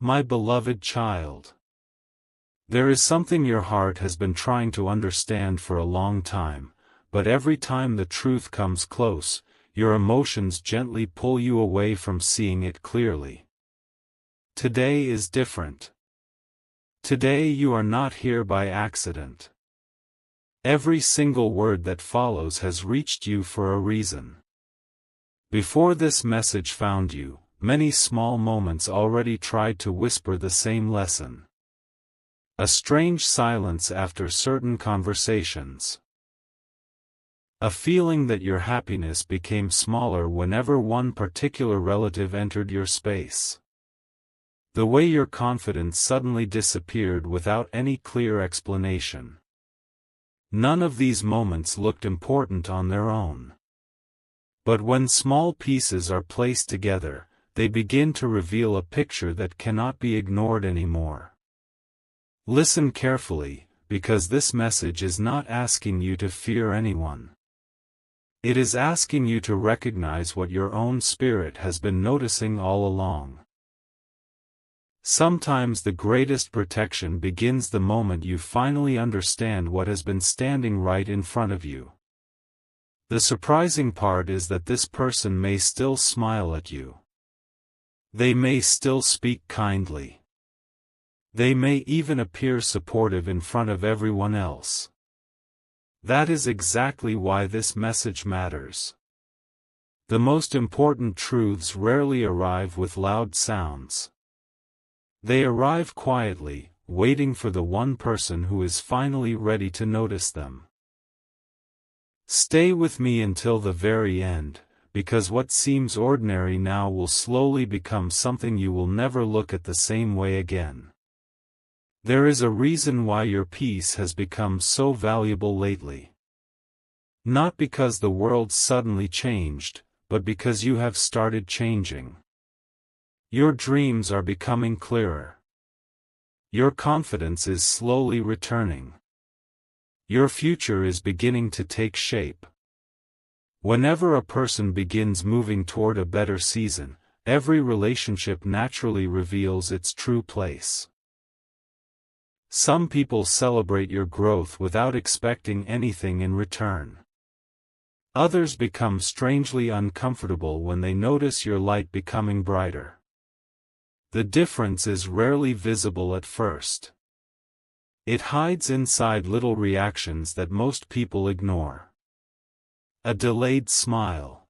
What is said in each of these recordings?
My beloved child. There is something your heart has been trying to understand for a long time, but every time the truth comes close, your emotions gently pull you away from seeing it clearly. Today is different. Today you are not here by accident. Every single word that follows has reached you for a reason. Before this message found you, many small moments already tried to whisper the same lesson. A strange silence after certain conversations. A feeling that your happiness became smaller whenever one particular relative entered your space. The way your confidence suddenly disappeared without any clear explanation. None of these moments looked important on their own. But when small pieces are placed together, they begin to reveal a picture that cannot be ignored anymore. Listen carefully, because this message is not asking you to fear anyone. It is asking you to recognize what your own spirit has been noticing all along. Sometimes the greatest protection begins the moment you finally understand what has been standing right in front of you. The surprising part is that this person may still smile at you. They may still speak kindly. They may even appear supportive in front of everyone else. That is exactly why this message matters. The most important truths rarely arrive with loud sounds. They arrive quietly, waiting for the one person who is finally ready to notice them. Stay with me until the very end, because what seems ordinary now will slowly become something you will never look at the same way again. There is a reason why your peace has become so valuable lately. Not because the world suddenly changed, but because you have started changing. Your dreams are becoming clearer. Your confidence is slowly returning. Your future is beginning to take shape. Whenever a person begins moving toward a better season, every relationship naturally reveals its true place. Some people celebrate your growth without expecting anything in return. Others become strangely uncomfortable when they notice your light becoming brighter. The difference is rarely visible at first. It hides inside little reactions that most people ignore. A delayed smile.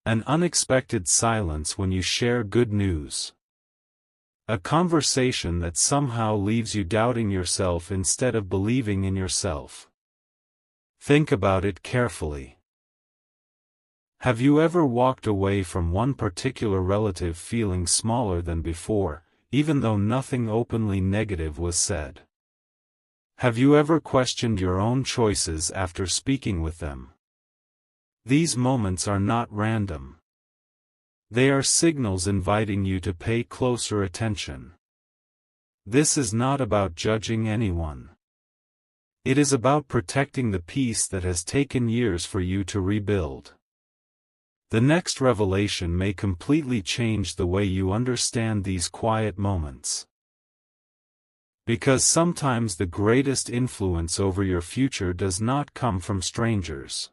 An unexpected silence when you share good news. A conversation that somehow leaves you doubting yourself instead of believing in yourself. Think about it carefully. Have you ever walked away from one particular relative feeling smaller than before, even though nothing openly negative was said? Have you ever questioned your own choices after speaking with them? These moments are not random. They are signals inviting you to pay closer attention. This is not about judging anyone. It is about protecting the peace that has taken years for you to rebuild. The next revelation may completely change the way you understand these quiet moments. Because sometimes the greatest influence over your future does not come from strangers.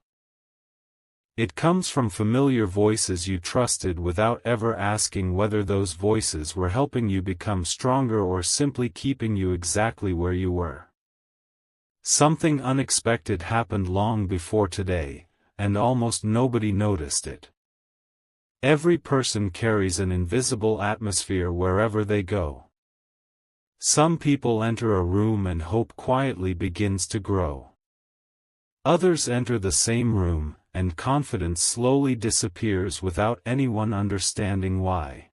It comes from familiar voices you trusted without ever asking whether those voices were helping you become stronger or simply keeping you exactly where you were. Something unexpected happened long before today, and almost nobody noticed it. Every person carries an invisible atmosphere wherever they go. Some people enter a room and hope quietly begins to grow. Others enter the same room, and confidence slowly disappears without anyone understanding why.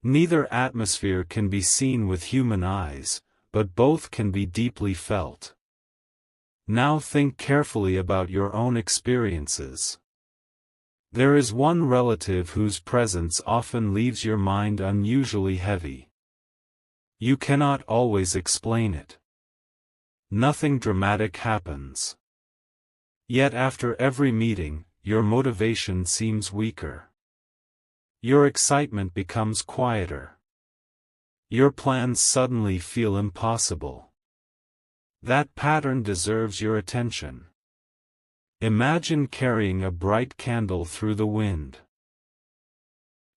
Neither atmosphere can be seen with human eyes, but both can be deeply felt. Now think carefully about your own experiences. There is one relative whose presence often leaves your mind unusually heavy. You cannot always explain it. Nothing dramatic happens. Yet after every meeting, your motivation seems weaker. Your excitement becomes quieter. Your plans suddenly feel impossible. That pattern deserves your attention. Imagine carrying a bright candle through the wind.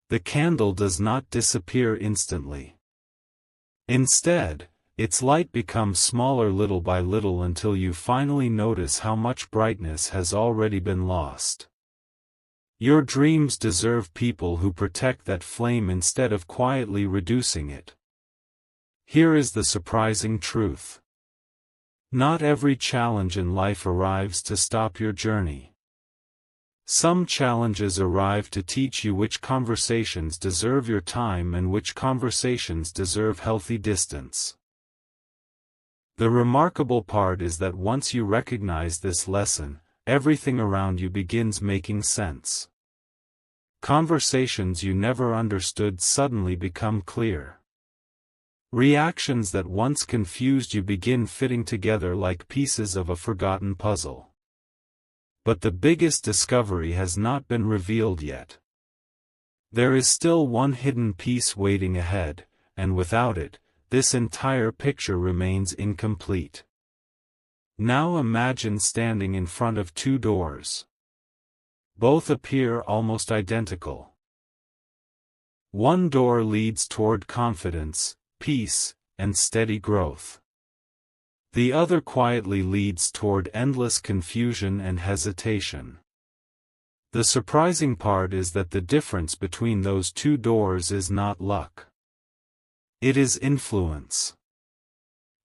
The candle does not disappear instantly. Instead, its light becomes smaller little by little until you finally notice how much brightness has already been lost. Your dreams deserve people who protect that flame instead of quietly reducing it. Here is the surprising truth. Not every challenge in life arrives to stop your journey. Some challenges arrive to teach you which conversations deserve your time and which conversations deserve healthy distance. The remarkable part is that once you recognize this lesson, everything around you begins making sense. Conversations you never understood suddenly become clear. Reactions that once confused you begin fitting together like pieces of a forgotten puzzle. But the biggest discovery has not been revealed yet. There is still one hidden piece waiting ahead, and without it, this entire picture remains incomplete. Now imagine standing in front of two doors. Both appear almost identical. One door leads toward confidence, peace, and steady growth. The other quietly leads toward endless confusion and hesitation. The surprising part is that the difference between those two doors is not luck. It is influence.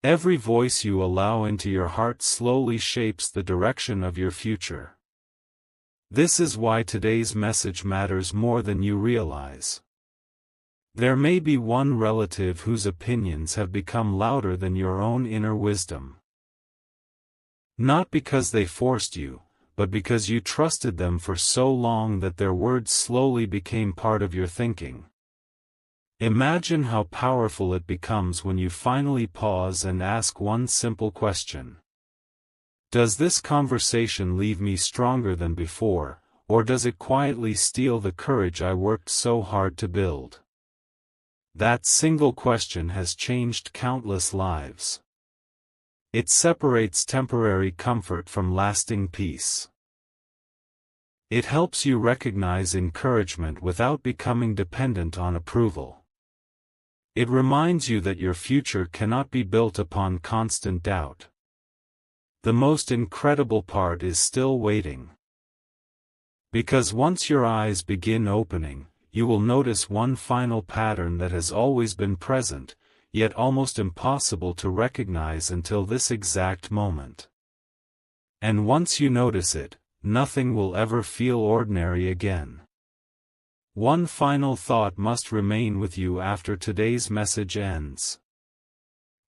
Every voice you allow into your heart slowly shapes the direction of your future. This is why today's message matters more than you realize. There may be one relative whose opinions have become louder than your own inner wisdom. Not because they forced you, but because you trusted them for so long that their words slowly became part of your thinking. Imagine how powerful it becomes when you finally pause and ask one simple question. Does this conversation leave me stronger than before, or does it quietly steal the courage I worked so hard to build? That single question has changed countless lives. It separates temporary comfort from lasting peace. It helps you recognize encouragement without becoming dependent on approval. It reminds you that your future cannot be built upon constant doubt. The most incredible part is still waiting. Because once your eyes begin opening, you will notice one final pattern that has always been present, yet almost impossible to recognize until this exact moment. And once you notice it, nothing will ever feel ordinary again. One final thought must remain with you after today's message ends.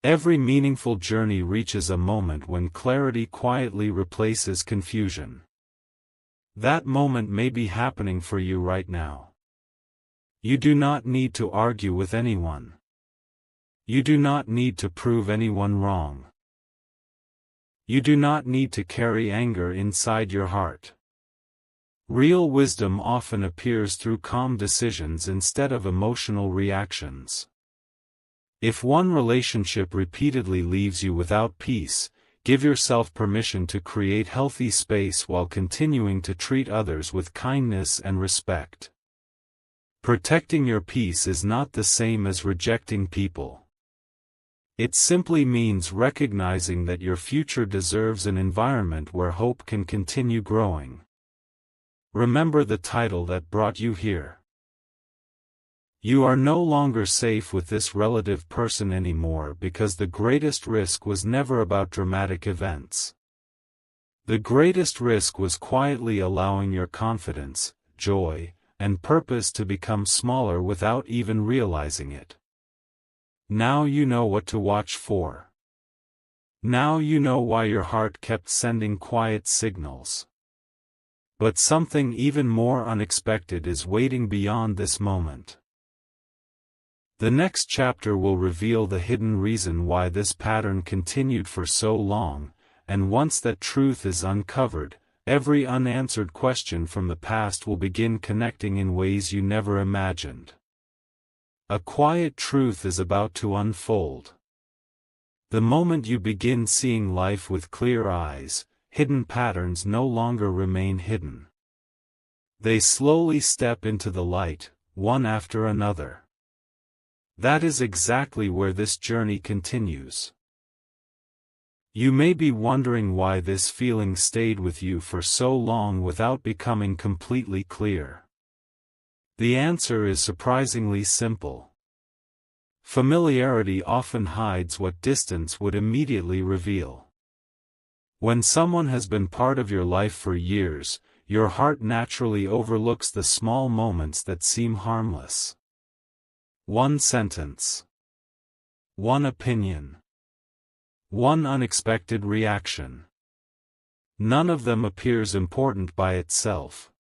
Every meaningful journey reaches a moment when clarity quietly replaces confusion. That moment may be happening for you right now. You do not need to argue with anyone. You do not need to prove anyone wrong. You do not need to carry anger inside your heart. Real wisdom often appears through calm decisions instead of emotional reactions. If one relationship repeatedly leaves you without peace, give yourself permission to create healthy space while continuing to treat others with kindness and respect. Protecting your peace is not the same as rejecting people. It simply means recognizing that your future deserves an environment where hope can continue growing. Remember the title that brought you here. You are no longer safe with this relative person anymore because the greatest risk was never about dramatic events. The greatest risk was quietly allowing your confidence, joy, and purpose to become smaller without even realizing it. Now you know what to watch for. Now you know why your heart kept sending quiet signals. But something even more unexpected is waiting beyond this moment. The next chapter will reveal the hidden reason why this pattern continued for so long, and once that truth is uncovered, every unanswered question from the past will begin connecting in ways you never imagined. A quiet truth is about to unfold. The moment you begin seeing life with clear eyes, hidden patterns no longer remain hidden. They slowly step into the light, one after another. That is exactly where this journey continues. You may be wondering why this feeling stayed with you for so long without becoming completely clear. The answer is surprisingly simple. Familiarity often hides what distance would immediately reveal. When someone has been part of your life for years, your heart naturally overlooks the small moments that seem harmless. One sentence. One opinion. One unexpected reaction. None of them appears important by itself.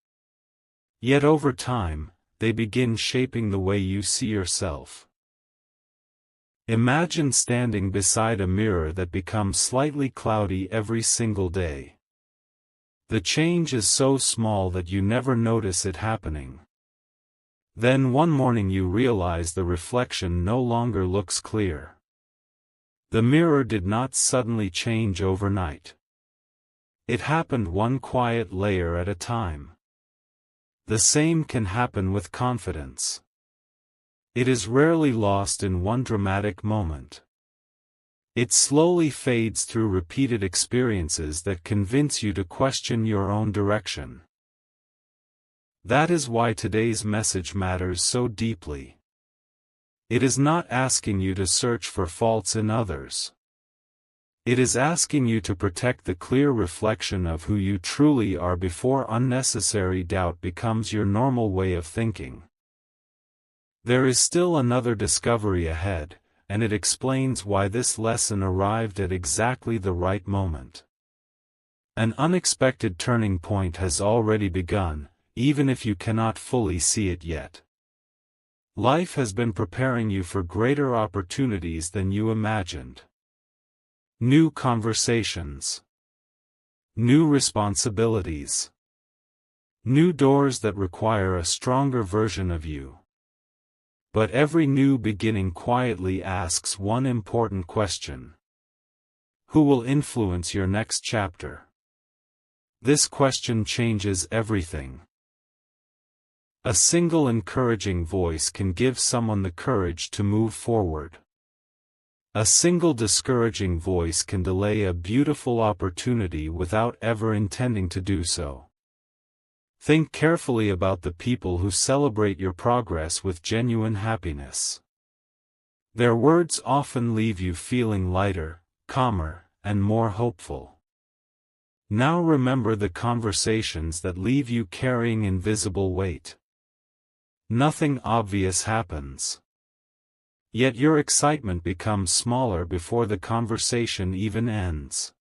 Yet over time, they begin shaping the way you see yourself. Imagine standing beside a mirror that becomes slightly cloudy every single day. The change is so small that you never notice it happening. Then one morning you realize the reflection no longer looks clear. The mirror did not suddenly change overnight. It happened one quiet layer at a time. The same can happen with confidence. It is rarely lost in one dramatic moment. It slowly fades through repeated experiences that convince you to question your own direction. That is why today's message matters so deeply. It is not asking you to search for faults in others. It is asking you to protect the clear reflection of who you truly are before unnecessary doubt becomes your normal way of thinking. There is still another discovery ahead, and it explains why this lesson arrived at exactly the right moment. An unexpected turning point has already begun, even if you cannot fully see it yet. Life has been preparing you for greater opportunities than you imagined. New conversations. New responsibilities. New doors that require a stronger version of you. But every new beginning quietly asks one important question. Who will influence your next chapter? This question changes everything. A single encouraging voice can give someone the courage to move forward. A single discouraging voice can delay a beautiful opportunity without ever intending to do so. Think carefully about the people who celebrate your progress with genuine happiness. Their words often leave you feeling lighter, calmer, and more hopeful. Now remember the conversations that leave you carrying invisible weight. Nothing obvious happens. Yet your excitement becomes smaller before the conversation even ends.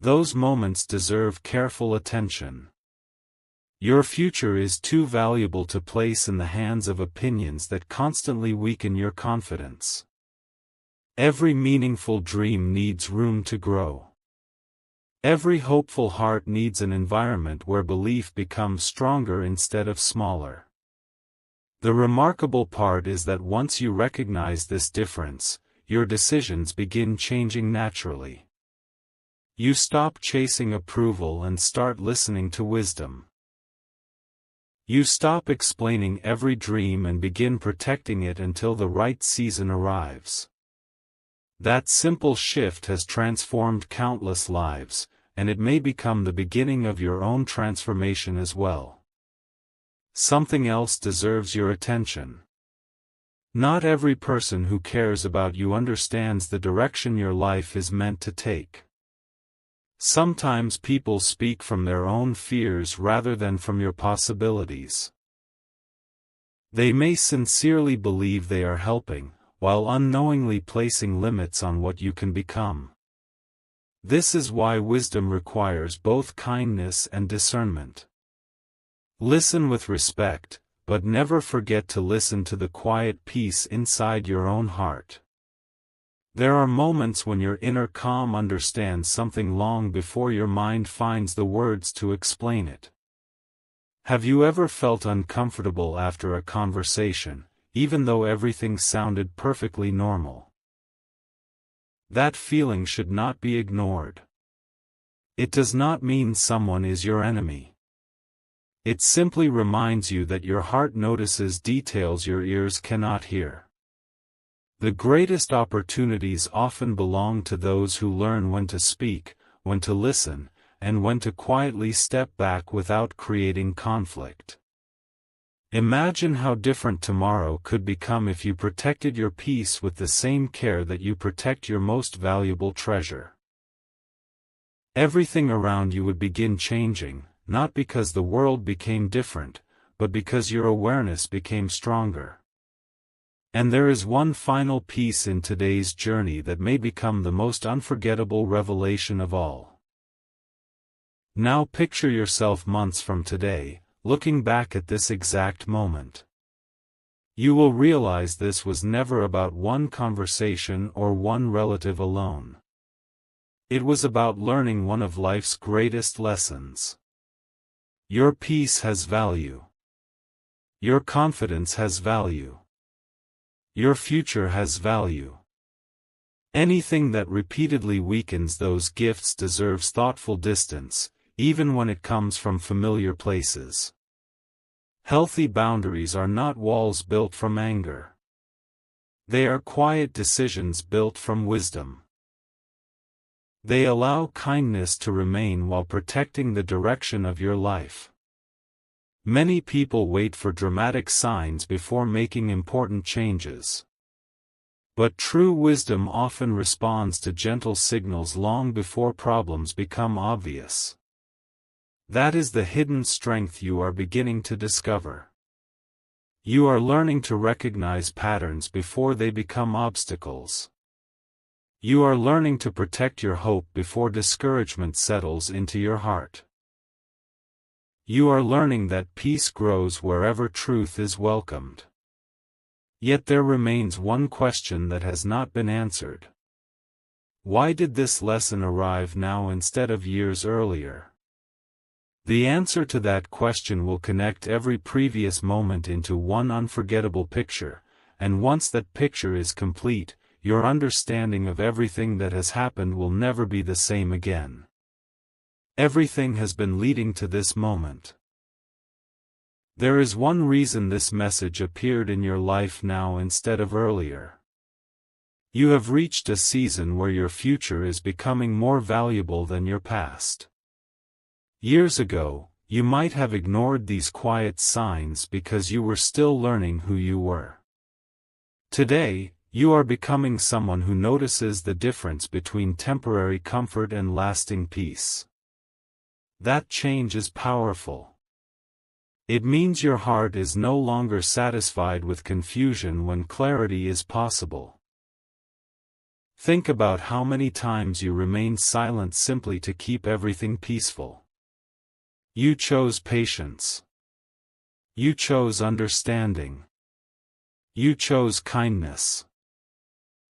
Those moments deserve careful attention. Your future is too valuable to place in the hands of opinions that constantly weaken your confidence. Every meaningful dream needs room to grow. Every hopeful heart needs an environment where belief becomes stronger instead of smaller. The remarkable part is that once you recognize this difference, your decisions begin changing naturally. You stop chasing approval and start listening to wisdom. You stop explaining every dream and begin protecting it until the right season arrives. That simple shift has transformed countless lives, and it may become the beginning of your own transformation as well. Something else deserves your attention. Not every person who cares about you understands the direction your life is meant to take. Sometimes people speak from their own fears rather than from your possibilities. They may sincerely believe they are helping, while unknowingly placing limits on what you can become. This is why wisdom requires both kindness and discernment. Listen with respect, but never forget to listen to the quiet peace inside your own heart. There are moments when your inner calm understands something long before your mind finds the words to explain it. Have you ever felt uncomfortable after a conversation, even though everything sounded perfectly normal. That feeling should not be ignored. It does not mean someone is your enemy. It simply reminds you that your heart notices details your ears cannot hear. The greatest opportunities often belong to those who learn when to speak, when to listen, and when to quietly step back without creating conflict. Imagine how different tomorrow could become if you protected your peace with the same care that you protect your most valuable treasure. Everything around you would begin changing, not because the world became different, but because your awareness became stronger. And there is one final piece in today's journey that may become the most unforgettable revelation of all. Now picture yourself months from today, looking back at this exact moment. You will realize this was never about one conversation or one relative alone. It was about learning one of life's greatest lessons. Your peace has value. Your confidence has value. Your future has value. Anything that repeatedly weakens those gifts deserves thoughtful distance, even when it comes from familiar places. Healthy boundaries are not walls built from anger. They are quiet decisions built from wisdom. They allow kindness to remain while protecting the direction of your life. Many people wait for dramatic signs before making important changes. But true wisdom often responds to gentle signals long before problems become obvious. That is the hidden strength you are beginning to discover. You are learning to recognize patterns before they become obstacles. You are learning to protect your hope before discouragement settles into your heart. You are learning that peace grows wherever truth is welcomed. Yet there remains one question that has not been answered. Why did this lesson arrive now instead of years earlier? The answer to that question will connect every previous moment into one unforgettable picture, and once that picture is complete, your understanding of everything that has happened will never be the same again. Everything has been leading to this moment. There is one reason this message appeared in your life now instead of earlier. You have reached a season where your future is becoming more valuable than your past. Years ago, you might have ignored these quiet signs because you were still learning who you were. Today, you are becoming someone who notices the difference between temporary comfort and lasting peace. That change is powerful. It means your heart is no longer satisfied with confusion when clarity is possible. Think about how many times you remained silent simply to keep everything peaceful. You chose patience. You chose understanding. You chose kindness.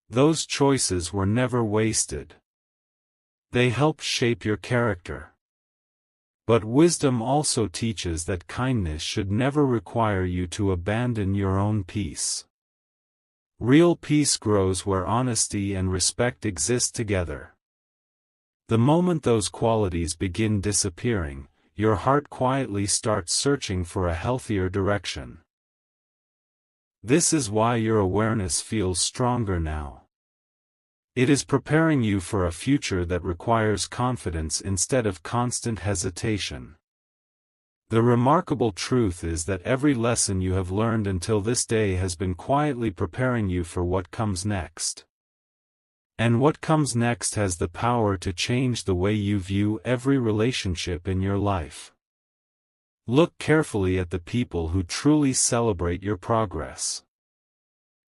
Those choices were never wasted. They helped shape your character. But wisdom also teaches that kindness should never require you to abandon your own peace. Real peace grows where honesty and respect exist together. The moment those qualities begin disappearing, your heart quietly starts searching for a healthier direction. This is why your awareness feels stronger now. It is preparing you for a future that requires confidence instead of constant hesitation. The remarkable truth is that every lesson you have learned until this day has been quietly preparing you for what comes next. And what comes next has the power to change the way you view every relationship in your life. Look carefully at the people who truly celebrate your progress.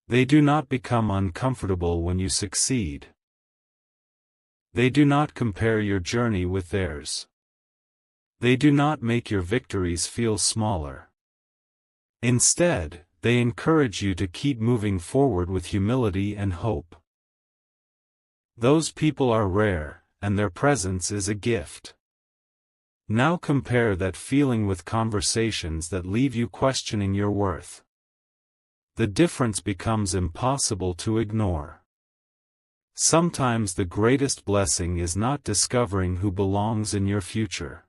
They do not become uncomfortable when you succeed. They do not compare your journey with theirs. They do not make your victories feel smaller. Instead, they encourage you to keep moving forward with humility and hope. Those people are rare, and their presence is a gift. Now compare that feeling with conversations that leave you questioning your worth. the difference becomes impossible to ignore. Sometimes the greatest blessing is not discovering who belongs in your future.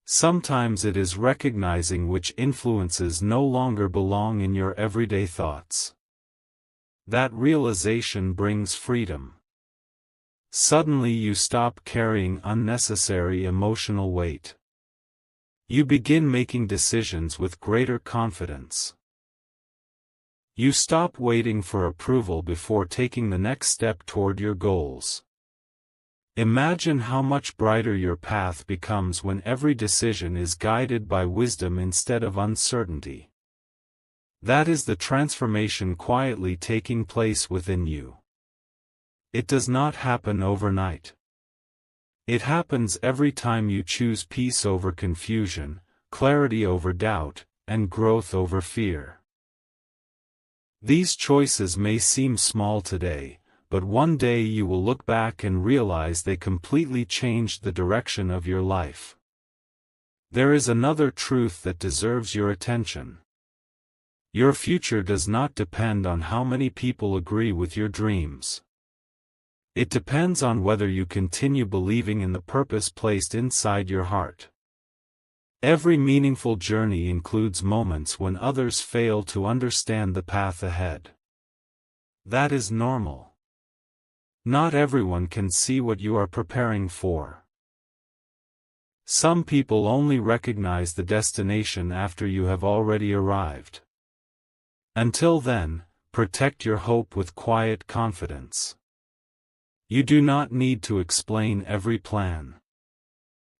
Sometimes it is recognizing which influences no longer belong in your everyday thoughts. That realization brings freedom. Suddenly you stop carrying unnecessary emotional weight. You begin making decisions with greater confidence. You stop waiting for approval before taking the next step toward your goals. Imagine how much brighter your path becomes when every decision is guided by wisdom instead of uncertainty. That is the transformation quietly taking place within you. It does not happen overnight. It happens every time you choose peace over confusion, clarity over doubt, and growth over fear. These choices may seem small today, but one day you will look back and realize they completely changed the direction of your life. There is another truth that deserves your attention. Your future does not depend on how many people agree with your dreams. It depends on whether you continue believing in the purpose placed inside your heart. Every meaningful journey includes moments when others fail to understand the path ahead. That is normal. Not everyone can see what you are preparing for. Some people only recognize the destination after you have already arrived. Until then, protect your hope with quiet confidence. You do not need to explain every plan.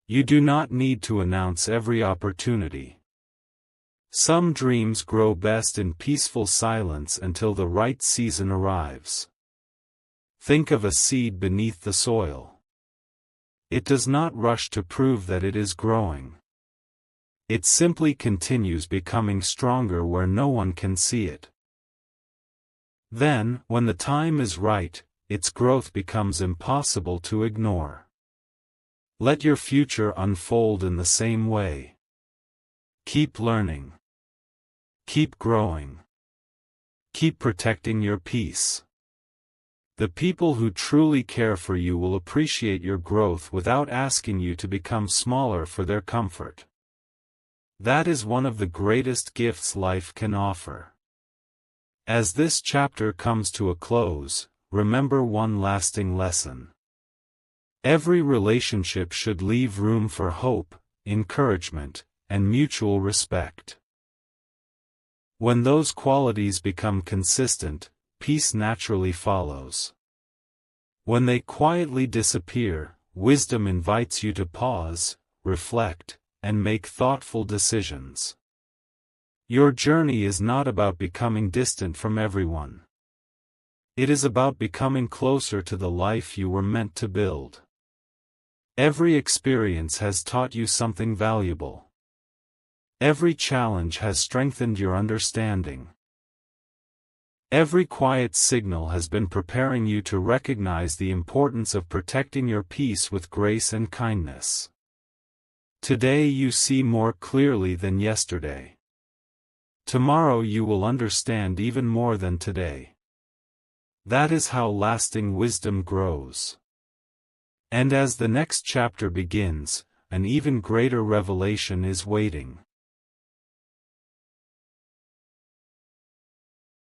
You do not need to announce every opportunity. Some dreams grow best in peaceful silence until the right season arrives. Think of a seed beneath the soil. It does not rush to prove that it is growing. It simply continues becoming stronger where no one can see it. Then, when the time is right, its growth becomes impossible to ignore. Let your future unfold in the same way. Keep learning. Keep growing. Keep protecting your peace. The people who truly care for you will appreciate your growth without asking you to become smaller for their comfort. That is one of the greatest gifts life can offer. As this chapter comes to a close, remember one lasting lesson. Every relationship should leave room for hope, encouragement, and mutual respect. When those qualities become consistent, peace naturally follows. When they quietly disappear, wisdom invites you to pause, reflect, and make thoughtful decisions. Your journey is not about becoming distant from everyone. It is about becoming closer to the life you were meant to build. Every experience has taught you something valuable. Every challenge has strengthened your understanding. Every quiet signal has been preparing you to recognize the importance of protecting your peace with grace and kindness. Today you see more clearly than yesterday. Tomorrow you will understand even more than today. That is how lasting wisdom grows. And as the next chapter begins, an even greater revelation is waiting.